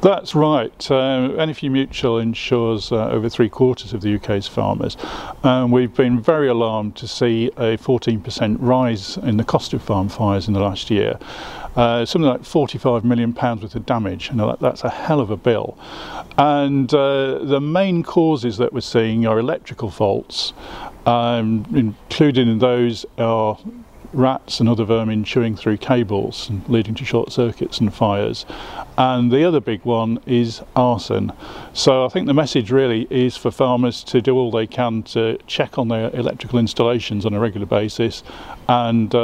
That's right. NFU Mutual insures over 3/4 of the UK's farmers. We've been very alarmed to see a 14% rise in the cost of farm fires in the last year. Something like £45 million worth of damage. That's a hell of a bill. And the main causes that we're seeing are electrical faults, including in those are rats and other vermin chewing through cables and leading to short circuits and fires. And the other big one is arson. So I think the message really is for farmers to do all they can to check on their electrical installations on a regular basis and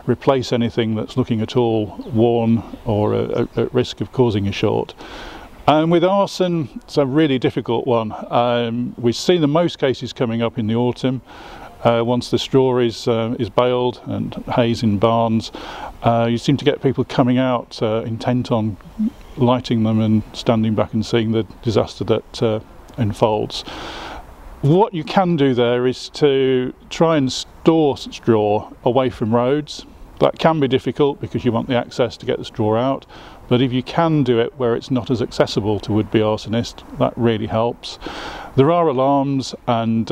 replace anything that's looking at all worn or at risk of causing a short. And with arson, it's a really difficult one. We've seen the most cases coming up in the autumn. Once the straw is baled and hay's in barns, you seem to get people coming out intent on lighting them and standing back and seeing the disaster that unfolds. What you can do there is to try and store straw away from roads. That can be difficult because you want the access to get the straw out, but if you can do it where it's not as accessible to would-be arsonists, that really helps. There are alarms and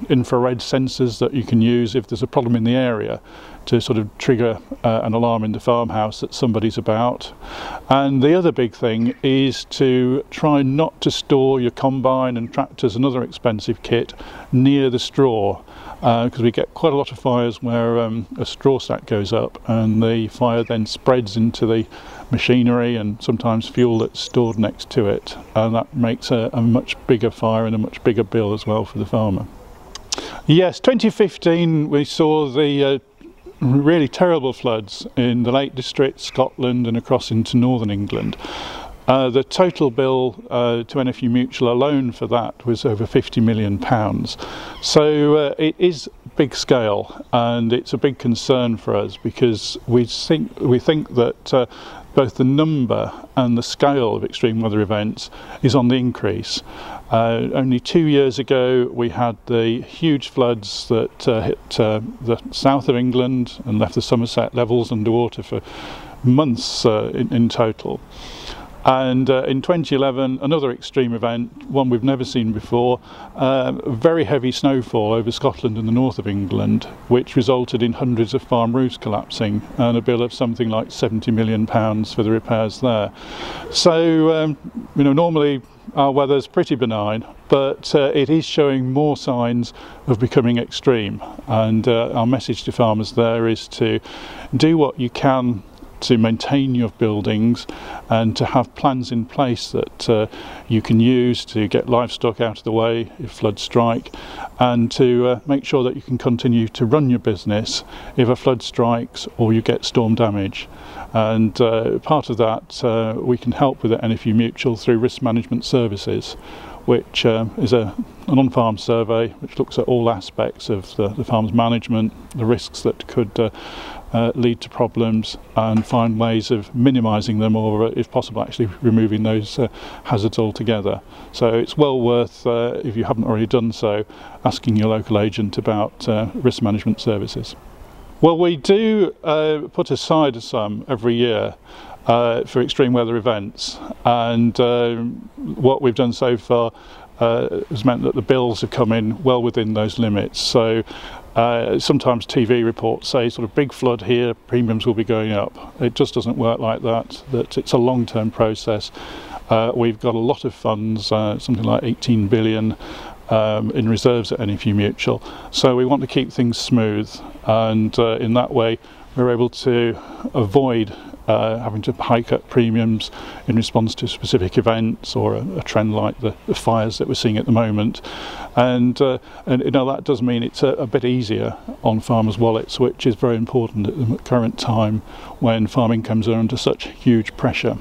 infrared sensors that you can use if there's a problem in the area to sort of trigger an alarm in the farmhouse that somebody's about. And the other big thing is to try not to store your combine and tractors and other expensive kit near the straw, because we get quite a lot of fires where a straw stack goes up and the fire then spreads into the machinery and sometimes fuel that's stored next to it, and that makes a much bigger fire and a much bigger bill as well for the farmer. Yes, 2015 we saw the really terrible floods in the Lake District, Scotland and across into northern England. The total bill to NFU Mutual alone for that was over £50 million. So it is big scale, and it's a big concern for us because we think that both the number and the scale of extreme weather events is on the increase. Only 2 years ago we had the huge floods that hit the south of England and left the Somerset levels underwater for months in total. And in 2011, another extreme event, one we've never seen before, very heavy snowfall over Scotland and the north of England, which resulted in hundreds of farm roofs collapsing and a bill of something like £70 million for the repairs there. So, normally our weather's pretty benign, but it is showing more signs of becoming extreme. And our message to farmers there is to do what you can to maintain your buildings and to have plans in place that you can use to get livestock out of the way if floods strike, and to make sure that you can continue to run your business if a flood strikes or you get storm damage. And part of that we can help with at NFU Mutual through risk management services, which is an on-farm survey which looks at all aspects of the farm's management, the risks that could lead to problems, and find ways of minimising them, or if possible actually removing those hazards altogether. So it's well worth, if you haven't already done so, asking your local agent about risk management services. Well, we do put aside a sum every year for extreme weather events, and what we've done so far has meant that the bills have come in well within those limits. So sometimes TV reports say sort of big flood here, premiums will be going up. It just doesn't work like that. It's a long-term process. We've got a lot of funds, something like 18 billion in reserves at NFU Mutual. So we want to keep things smooth, and in that way we're able to avoid having to hike up premiums in response to specific events or a trend like the fires that we're seeing at the moment. And that does mean it's a bit easier on farmers' wallets, which is very important at the current time when farm incomes are under such huge pressure.